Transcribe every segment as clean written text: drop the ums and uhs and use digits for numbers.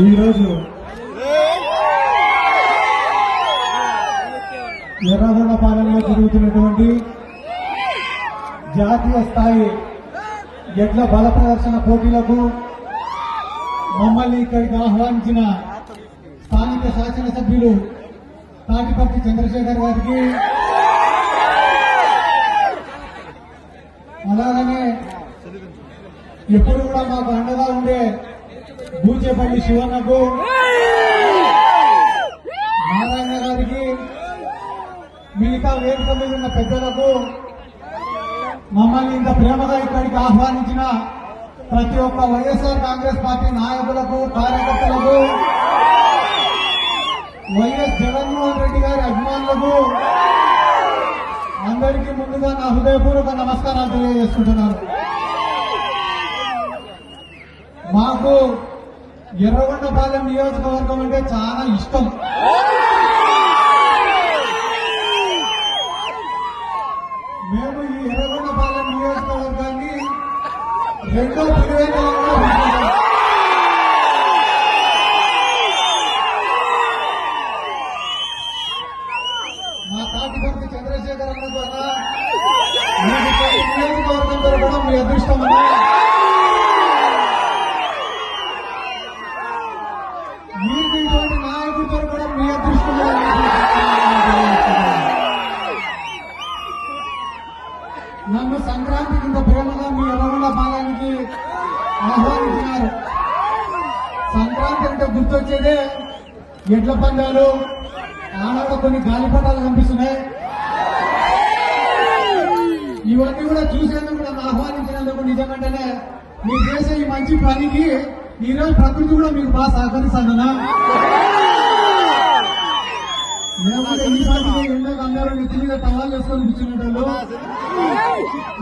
ఈరోజు ఎర్రగొండపాలెంలో జరుగుతున్నటువంటి జాతీయ స్థాయి ఎడ్ల బల ప్రదర్శన పోటీలకు మమ్మల్ని ఇక్కడికి ఆహ్వానించిన స్థానిక శాసనసభ్యులు తాటిపర్తి చంద్రశేఖర్ గారికి, అలాగనే ఎప్పుడు కూడా మాకు అండగా ఉండే బూచేపల్లి శివన్నకు, నారాయణ గారికి, మిగతా వేదిక మీద ఉన్న పెద్దలకు, మమ్మల్ని ఇంత ప్రేమగా ఇక్కడికి ఆహ్వానించిన ప్రతి ఒక్క వైఎస్ఆర్ కాంగ్రెస్ పార్టీ నాయకులకు, కార్యకర్తలకు, వైఎస్ జగన్మోహన్ రెడ్డి గారి అభిమానులకు అందరికీ ముందుగా నా హృదయపూర్వక నమస్కారాలు తెలియజేసుకుంటున్నాను. మాకు ఎర్రగొండపాలెం నియోజకవర్గం అంటే చాలా ఇష్టం. మేము ఈ ఎర్రగొండపాలెం నియోజకవర్గాన్ని రెండో పులివెందులలో ఉంటాం. మా తాటిపర్తి చంద్రశేఖర్ అన్న ద్వారా నియోజకవర్గం దొరకడం మీ అదృష్టం అన్నా. మీకు ఇటువంటి నాయకుడు దొరకడం మీ అదృష్టం. నన్ను సంక్రాంతికి ఇంత ప్రేమగా మీ ఎర్రగొండపాలెంకి ఆహ్వానించినారు. సంక్రాంతి అంటే గుర్తొచ్చేదే ఎడ్ల పందాలు, ఆనాడ కొన్ని గాలిపటాలు కనిపిస్తున్నాయి. ఇవన్నీ కూడా చూసేందుకు నన్ను ఆహ్వానించినందుకు నిజంగానే మీరు చేసే ఈ మంచి పనికి ఈరోజు ప్రకృతి కూడా మీకు బాగా సహకరిస్తానన్నా. లేకుంటే ఈ పాటికి ఎండకు అందరూ నెత్తి మీద టవాలు వేసుకొని కూర్చునేటోళ్ళు.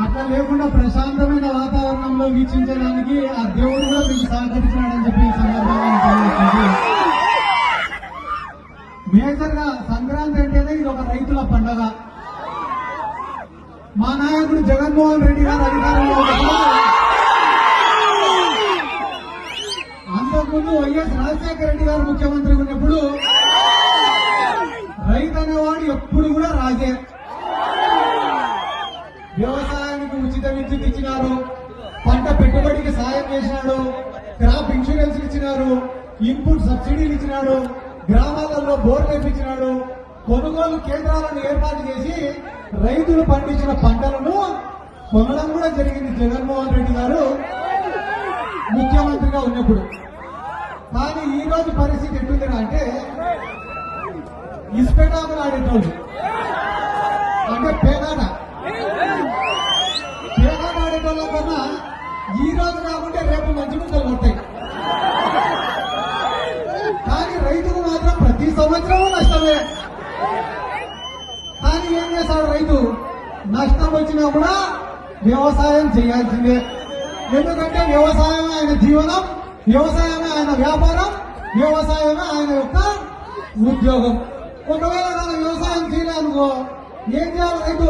అట్లా లేకుండా ప్రశాంతమైన వాతావరణంలో వీక్షించడానికి ఆ దేవుడు కూడా మీకు సహకరించినాడని చెప్పి ఈ సందర్భంగా మేజర్ గా సంక్రాంతి అంటేనే ఇది ఒక రైతుల పండగ. మా నాయకుడు జగన్మోహన్ రెడ్డి గారు అధికారంలో ఉన్నప్పుడు, అంతకుముందు వైఎస్ రాజశేఖర రెడ్డి గారు ముఖ్యమంత్రి ఉన్నప్పుడు రైతు అనేవాడు ఎప్పుడు కూడా రాజే. వ్యవసాయానికి ఉచిత విద్యుత్ ఇచ్చినారు, పంట పెట్టుబడికి సాయం చేసినాడు, క్రాప్ ఇన్సూరెన్స్ ఇచ్చినారు, ఇన్పుట్ సబ్సిడీలు ఇచ్చినాడు, గ్రామాలలో బోర్లు వేయించినాడు, కొనుగోలు కేంద్రాలను ఏర్పాటు చేసి రైతులు పండించిన పంటలను కొనడం కూడా జరిగింది జగన్మోహన్ రెడ్డి గారు ముఖ్యమంత్రిగా ఉన్నప్పుడు. కానీ ఈ రోజు పరిస్థితి ఎట్టుందిరా అంటే ఇసుపెటాకులు ఆడేటోళ్ళు, అంటే పేకాట ఆడేటోళ్ళ కన్నా ఈ రోజు కాకుంటే రేపు మంచి ముక్కలు కొట్టాయి. కానీ రైతుకు మాత్రం ప్రతి సంవత్సరం నష్టమే. కానీ ఏం చేస్తాడు రైతు? నష్టం వచ్చినా కూడా వ్యవసాయం చేయాల్సిందే. ఎందుకంటే వ్యవసాయమే ఆయన జీవనం, వ్యవసాయమే ఆయన వ్యాపారం, వ్యవసాయమే ఆయన యొక్క ఉద్యోగం. ఒకవేళ మనం వ్యవసాయం చేయలేనుకో ఏం చేయాలి? రైతు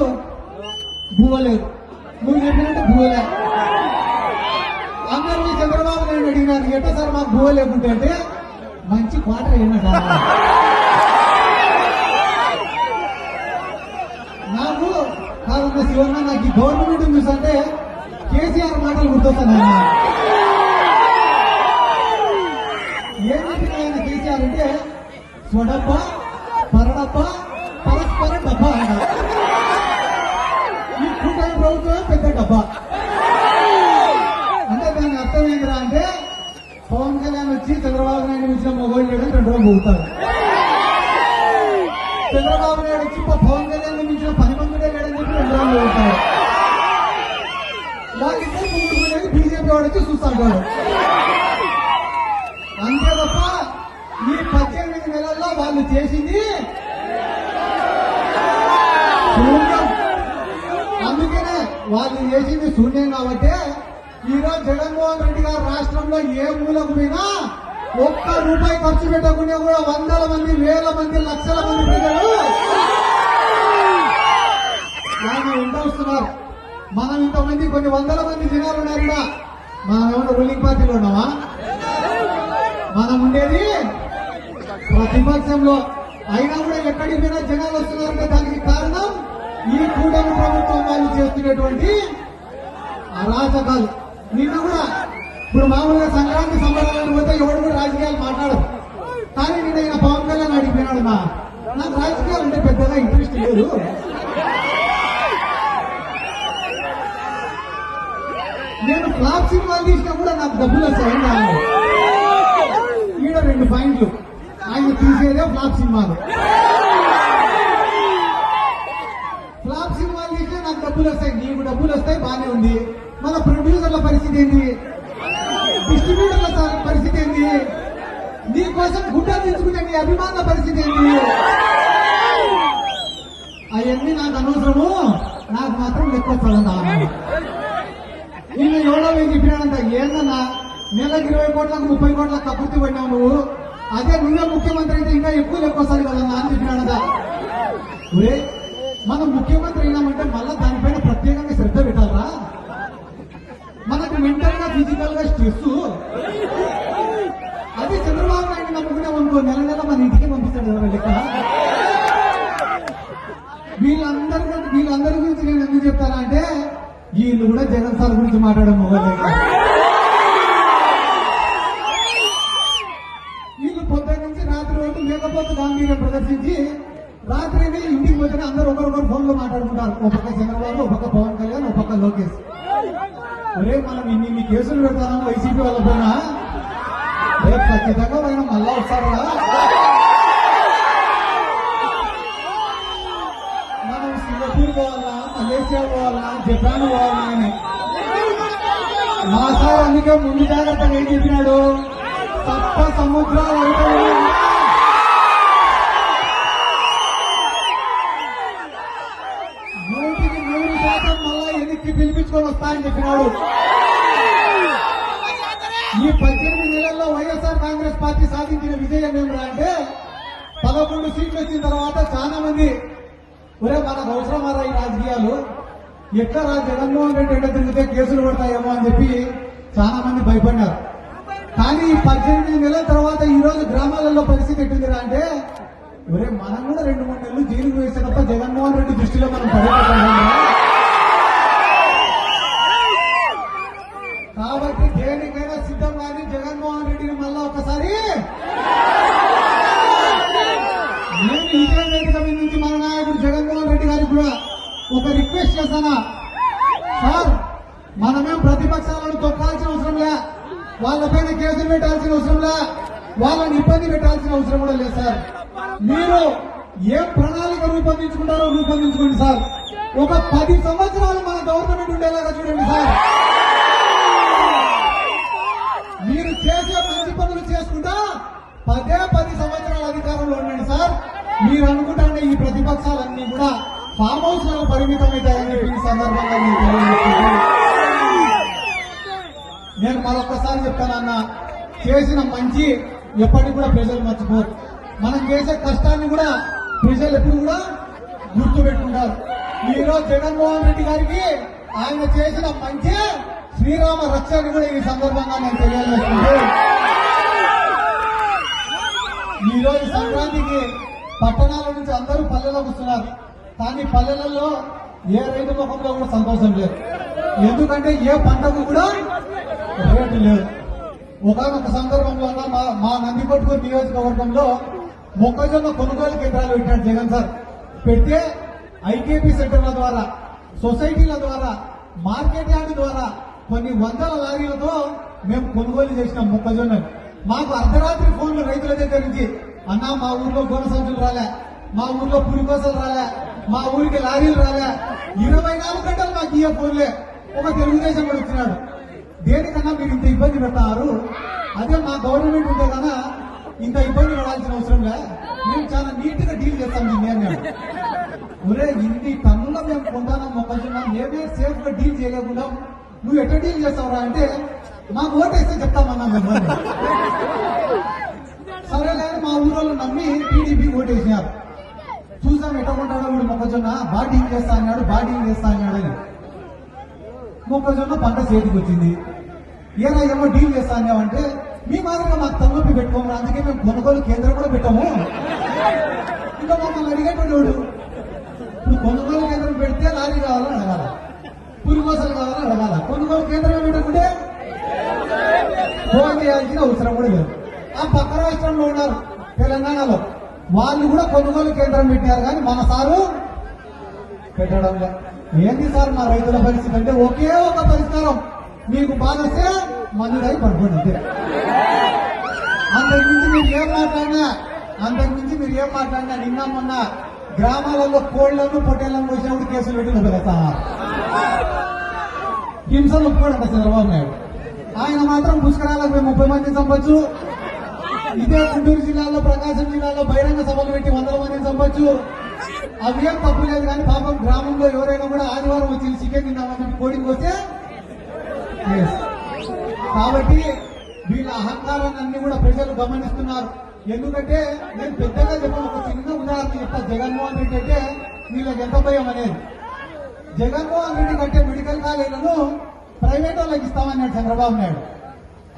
భూవలేదు, నువ్వు చెప్పినట్టు భూవలే. అందరినీ చంద్రబాబు నాయుడు అడిగినారు, ఎట్లా సార్ మాకు భూవ లేకుంటే అంటే మంచి క్వార్టర్ అయినట్టు. నాకు కాదన్న శివన్న, నాకు ఈ గవర్నమెంట్ చూసంటే కేసీఆర్ మాటలు గుర్తొస్తాను. ఏం చెప్పిన ఆయన కేసీఆర్ అంటే స్వడబ్బ, పరడబ్బ, పరస్పర డబ్బా అన్న. ఈ కూటమి ప్రభుత్వం పెద్ద డబ్బా అంటే దాని అర్థం ఏంటిరా అంటే పవన్ కళ్యాణ్ వచ్చి చంద్రబాబు నాయుడు వచ్చిన మొబైల్ చేయడం 2 రోజులు పోతారు. చంద్రబాబు నాయుడు వచ్చి పవన్ కళ్యాణ్ మించిన 10 మంది లేడని చెప్పి 2 రోజులు పోతారు. వాళ్ళిద్దరు ముందుకునేది బీజేపీ వాడు వచ్చి చూస్తాడు. అంతే తప్ప ఈ 18 నెలల్లో వాళ్ళు చేసింది శూన్యం. అందుకనే వాళ్ళు చేసింది శూన్యం కాబట్టి ఈరోజు జగన్మోహన్ రెడ్డి గారు రాష్ట్రంలో ఏ మూలకు పోయినా ఒక్క రూపాయి ఖర్చు పెట్టకుండా కూడా వందల మంది, వేల మంది, లక్షల మంది ప్రజలు ఆయన ఉండవస్తున్నారు. మనం ఇంతమంది కొన్ని వందల మంది జనాలు ఉన్నారు. మనం ఏమన్నా రూలింగ్ పార్టీలో ఉన్నామా? మనం ఉండేది ప్రతిపక్షంలో. అయినా కూడా ఎక్కడికి పోయినా జనాలు వస్తున్నారంటే దానికి కారణం ఈ కూటమి ప్రభుత్వం వాళ్ళు చేస్తున్నటువంటి అరాచకాలు. నిన్న కూడా ఇప్పుడు మామూలుగా సంక్రాంతి సంబరాలను పోతే ఎవడు కూడా రాజకీయాలు మాట్లాడదు. కానీ నిన్న ఈయన పవన్ కళ్యాణ్ అడిగిపోయినాడు, నాకు రాజకీయాలు అంటే పెద్దగా ఇంట్రెస్ట్ లేదు, నేను ఫ్లాప్ సినిమాలు తీసినా కూడా నాకు డబ్బులు వస్తాయండి. ఈడ 2 పాయింట్లు, ఆయన తీసేదే ఫ్లాప్ సినిమాలు. ఫ్లాప్ సినిమాలు తీస్తే నాకు డబ్బులు వస్తాయి, నీకు డబ్బులు వస్తాయి, బానే ఉంది. మన ప్రొడ్యూసర్ల పరిస్థితి ఏంటి, డిస్ట్రిబ్యూటర్ల పరిస్థితి ఏంటి, నీ కోసం గుడ్డ తెచ్చుకునే నీ అభిమానుల పరిస్థితి ఏంటి? అవన్నీ నాకు అనవసరము, నాకు మాత్రం ఎక్కువ చదవదా. నిన్న ఎవడో చెప్పినాడంట, ఏందన్నా నెలకు 20 కోట్లకు 30 కోట్లకు కక్కుర్తి పడినావు నువ్వు, అదే నువ్వే ముఖ్యమంత్రి అయితే ఇంకా ఎక్కువ వస్తాడు కదన్నా అని చెప్పినాడంట. ఒరే, మనం ముఖ్యమంత్రి అయినామంటే మళ్ళా దానిపైన ప్రత్యేకంగా శ్రద్ధ పెట్టాలరా? మనకు మెంటల్ గా ఫిజికల్ గా స్ట్రెస్. అదే చంద్రబాబు నాయుడు నమ్ముకునే అనుకో, నెల నెల మన ఇంటికి పంపిస్తాడు కదా లెక్క. వీళ్ళందరి గురించి నేను ఎందుకు చెప్తానా అంటే, వీళ్ళు కూడా జగన్ సార్ గురించి మాట్లాడే మొగలు. వీళ్ళు పొద్దున్న నుంచి రాత్రి వరకు లేకపోతే గాంభీర్యం ప్రదర్శించి రాత్రి ఇంటికి పోతే అందరూ ఒకరొకరు ఫోన్ లో మాట్లాడుకుంటారు. ఒక పక్క చంద్రబాబు, ఒక పక్క పవన్ కళ్యాణ్, ఒక పక్క లోకేష్. ఒరే, మనం ఇన్ని కేసులు పెడతాము వైసీపీ వాళ్ళ పైన, రేపు ఖచ్చితంగా పైన మళ్ళా వస్తారా? మనం సింగపూర్ పోవాలా, మలేషియా పోవాలా, జపాన్ పోవాలా అని. మా సార్ అందుకే ముందు జాగ్రత్తగా ఏం చెప్పినాడు, సప్త సముద్రాలు అవుతాయి, 100% మళ్ళా ఎన్నికకి పిలిపించుకొని వస్తాయని చెప్పినాడు. ఈ 18 నెలల్లో వైఎస్ఆర్ కాంగ్రెస్ పార్టీ సాధించిన విజయం ఏమిరా అంటే, 11 సీట్లు వచ్చిన తర్వాత చాలా మంది ఒరే మనకు అవసరమారా ఈ రాజకీయాలు, ఎట్లా జగన్మోహన్ రెడ్డి అంటే తిరిగితే కేసులు పడతాయేమో అని చెప్పి చాలా మంది భయపడినారు. కానీ ఈ 18 నెలల తర్వాత ఈ రోజు గ్రామాలలో పరిస్థితి ఎట్టిందిరా అంటే, ఒరే మనం కూడా 2-3 నెలలు జైలుకు వేస్తే తప్ప జగన్మోహన్ రెడ్డి దృష్టిలో మనం పడిపోతాం. కాబట్టి దేనికైనా సిద్ధం కానీ జగన్మోహన్ రెడ్డిని మళ్ళా ఒకసారి నేను ఇదే వేదిక మీద నుంచి మన నాయకుడు జగన్మోహన్ రెడ్డి గారికి కూడా ఒక రిక్వెస్ట్ చేస్తానా, సార్ మనమేం ప్రతిపక్షాలను తొక్కాల్సిన అవసరం లే, వాళ్ళపైన కేసులు పెట్టాల్సిన అవసరం లే, వాళ్ళని ఇబ్బంది పెట్టాల్సిన అవసరం కూడా లేదు సార్. మీరు ఏం ప్రణాళిక రూపొందించుకుంటారో రూపొందించుకోండి సార్. ఒక 10 సంవత్సరాలు మన గవర్నమెంట్ ఉండేలాగా చూడండి సార్. మీరు చేసే మంచి పనులు చేసుకుంటా 10 సంవత్సరాల అధికారంలో ఉండండి సార్. మీరు అనుకుంటానే ఈ ప్రతిపక్షాలన్నీ కూడా ఫామ్ హౌస్ లకు పరిమితమవుతాయని చెప్పి ఈ సందర్భంగా నేను మరొకసారి చెప్తానన్నా, చేసిన మంచి ఎప్పటికి కూడా ప్రజలు మర్చిపోరు. మనం చేసే కష్టాన్ని కూడా ప్రజలు ఎప్పుడు కూడా గుర్తు పెట్టుకుంటారు. ఈరోజు జగన్మోహన్ రెడ్డి గారికి ఆయన చేసిన మంచి శ్రీరామ రక్షని కూడా ఈ సందర్భంగా నేను తెలియజేస్తుంది. ఈ రోజు సంక్రాంతికి పట్టణాల నుంచి అందరూ పల్లెలకు వస్తున్నారు, కానీ పల్లెలలో ఏ రైతు ముఖంలో కూడా సంతోషం లేదు. ఎందుకంటే ఏ పంటకు కూడా రేటు లేదు. ఒకనొక సందర్భంలో మా నందికొట్కూరు నియోజకవర్గంలో మొక్కజొన్న కొనుగోలు కేంద్రాలు పెట్టాడు జగన్ సార్. పెడితే ఐకేపీ సెంటర్ల ద్వారా, సొసైటీల ద్వారా, మార్కెట్ యార్డ్ ద్వారా కొన్ని వందల లారీలతో మేము కొనుగోలు చేసినాం మొక్కజొన్న. మాకు అర్ధరాత్రి ఫోన్లు రైతుల దగ్గర నుంచి, అన్నా మా ఊర్లో గోన సంచులు రాలే, మా ఊర్లో పులికోసలు రాలే, మా ఊరికి లారీలు రాలే, 24 గంటలు మాకు ఇయ్య ఫోన్లే. ఒక తెలుగుదేశం కూడా వచ్చినాడు, దేనికన్నా మీరు ఇంత ఇబ్బంది పెడతారు, అదే మా గవర్నమెంట్ ఉంటే కన్నా ఇంత ఇబ్బంది పడాల్సిన అవసరం లే, మేము చాలా నీట్ గా డీల్ చేస్తాం దీన్ని అన్నాడు. ఒరే, ఇన్ని టన్నుల మేము కొంటాం మొక్కజొన్న, మేమే సేఫ్ గా డీల్ చేయలేకుండా నువ్వు ఎట్లా డీల్ చేస్తావురా అంటే, మాకు ఓటేస్తే చెప్తామన్నా మిమ్మల్ని. సరే కానీ మా ఊళ్ళో నమ్మి టీడీపీ ఓటేసినారు. చూసాం ఎట్లా కొంటాడో వీడు మొక్కజొన్న, బాగా డీల్ చేస్తా అన్నాడు, బాగా డీల్ చేస్తా అన్నాడని. మొక్కజొన్న పంట చేతికి వచ్చింది. ఏమో డీల్ చేస్తా అన్నావంటే మీ మాదిరిగా మాకు తలనొప్పి పెట్టుకోము, అందుకే మేము కొనుగోలు కేంద్రం కూడా పెట్టాము. ఇంకా మమ్మల్ని అడిగేటోడు ఇప్పుడు కొనుగోలు కేంద్రం పెడితే లారీ కావాలని అడగాల, పులికోసలు కావాలని అడగాల. కొనుగోలు కేంద్రం పెట్టుకుంటే ఫోన్ చేయాల్సిన అవసరం కూడా లేదు. ఆ పక్క రాష్ట్రంలో ఉన్నారు తెలంగాణలో, వాళ్ళు కూడా కొనుగోలు కేంద్రం పెట్టారు, కానీ మన సారు పెట్టడం లేదు. ఏంటి సార్ మా రైతుల పరిస్థితి అంటే ఒకే ఒక పరిష్కారం, మీకు బాధ వస్తే మందుడై పడుకోండి అంతే. అంతకుమించి మీరు ఏం మాట్లాడినా నిన్న మొన్న గ్రామాలలో కోళ్లను పొట్టేళ్లను పోసినప్పుడు కేసులు పెట్టి పెడతా హింసలు ఒప్పుకోడంట చంద్రబాబు నాయుడు. ఆయన మాత్రం పుష్కరాలకు 30 మందిని చంపొచ్చు, ఇదే గుంటూరు జిల్లాలో ప్రకాశం జిల్లాలో బహిరంగ సభలు పెట్టి 100 మందిని చంపొచ్చు. అవేం తప్పు లేదు, కానీ పాపం గ్రామంలో ఎవరైనా కూడా ఆదివారం వచ్చి చికెన్ తిన్నామని కోడికి వస్తే కాబట్టి వీళ్ళ అహంకారాన్ని అన్ని కూడా ప్రజలు గమనిస్తున్నారు. ఎందుకంటే నేను పెద్దగా చెప్పాను, ఒక చిన్న ఉదాహరణ చెప్తా. జగన్మోహన్ రెడ్డి అంటే వీళ్ళకి ఎంత భయం అనేది. జగన్మోహన్ రెడ్డి కంటే మెడికల్ కాలేజీలను ప్రైవేట్ వాళ్ళకి ఇస్తామన్నాడు చంద్రబాబు నాయుడు.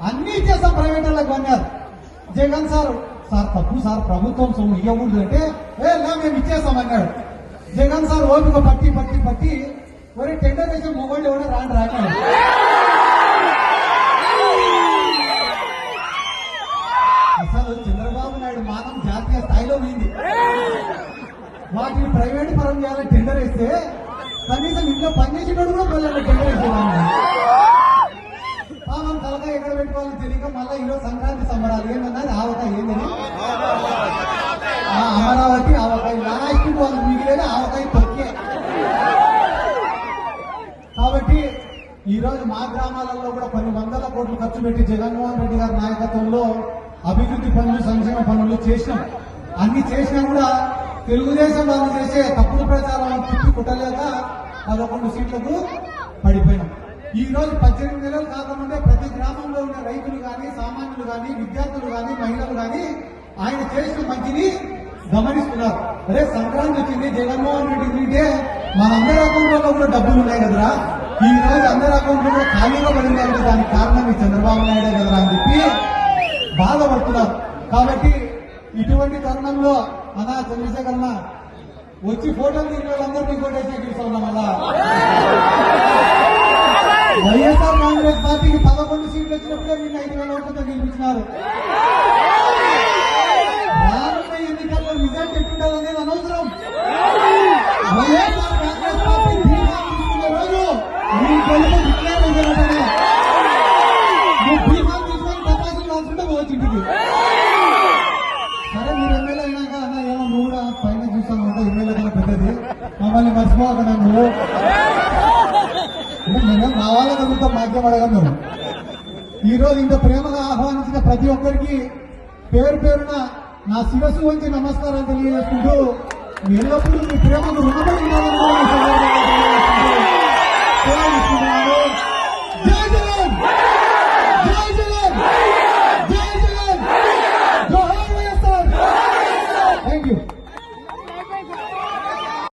అన్ని ఇచ్చేస్తాం ప్రైవేట్ వాళ్ళకి అన్నారు. జగన్ సార్ తప్పు సార్, ప్రభుత్వం సొమ్ము ఇవ్వకూడదు అంటే మేము ఇచ్చేస్తామన్నాడు. జగన్ సార్ ఓపిక పట్టి ఒరే టెండర్ వేసే మొగోళ్ళు ఎవడో రాక అసలు చంద్రబాబు నాయుడు మానం జాతీయ స్థాయిలో పోయింది. వాటిని ప్రైవేట్ పరం చేయాలని టెండర్ వేస్తే కనీసం ఇంట్లో పనిచేసేటోడు కూడా పిల్లలు టెండర్ వేసేవాళ్ళు. మనం తలగా ఎక్కడ పెట్టుకోవాలని తెలియక మళ్ళీ ఈరోజు సంక్రాంతి సంబరాలు ఏంటన్నది ఆవకాయ ఏందని అమరావతి ఆవకాయ లాస్ట్ వాళ్ళు మిగిలేది ఆవకాయ తొక్కే. కాబట్టి ఈ రోజు మా గ్రామాలలో కూడా కొన్ని 100 కోట్లు ఖర్చు పెట్టి జగన్మోహన్ రెడ్డి గారి నాయకత్వంలో అభివృద్ధి పనులు సంక్షేమ పనులు చేసినాం. అన్ని చేసినా కూడా తెలుగుదేశం వాళ్ళు చేసే తప్పుడు ప్రచారం తిప్పి కుట్టలేక 11 సీట్లకు పడిపోయినాం. ఈ రోజు 18 నెలలు కాకముందే ప్రతి గ్రామంలో ఉన్న రైతులు కానీ, సామాన్యులు కానీ, విద్యార్థులు కానీ, మహిళలు కానీ ఆయన చేసిన మంచిని గమనిస్తున్నారు. అరే సంక్రాంతి వచ్చింది, జగన్మోహన్ రెడ్డి తింటే మనందరి అకౌంట్లలో కూడా డబ్బులు ఉన్నాయి కదరా, ఈ రోజు అందరి అకౌంట్లో కూడా ఖాళీగా పడింది అంటే దానికి కారణం ఈ చంద్రబాబు నాయుడే కదరా అని చెప్పి బాధపడుతున్నారు. కాబట్టి ఇటువంటి తరుణంలో అన్నా చంద్రశేఖర్ అన్న వచ్చి ఫోటోలు దిగిన వాళ్ళందరినీ కోటేసే గెలుస్తున్నాం. అలా వైఎస్ఆర్ కాంగ్రెస్ పార్టీకి 11 సీట్లు వచ్చినప్పుడే వీళ్ళు 5,000 ఓట్లతో గెలిపించినారు. రానున్న ఎన్నికల్లో రిజల్ట్ ఎట్టుండాలి అనేది అనవసరం. వైఎస్ఆర్ కాంగ్రెస్ పార్టీ బీఫామ్ తీసుకునే రోజు మీ గెలుపు డిక్లేర్ అయ్యేటనే నువ్వు బీఫామ్ తీసుకొని తపాసులు రాసుకుంటే పోవచ్చు ఇంటికి. సరే మీరు ఎమ్మెల్యే అయినాక అన్న ఏమో నువ్వు కూడా పైన చూస్తాను అంటే ఎమ్మెల్యే కన్నా పెద్దది, మమ్మల్ని మర్చిపోకుండా నువ్వు నేనేం రావాలని అడుగుతాం, మాధ్యం అడగను. ఈ రోజు ఇంత ప్రేమగా ఆహ్వానించిన ప్రతి ఒక్కరికి పేరు పేరున నా శిరస్సు వంచి నమస్కారం తెలియజేసుకుంటూ ఎల్లప్పుడూ మీ ప్రేమకు రుణపడి ఉండాలని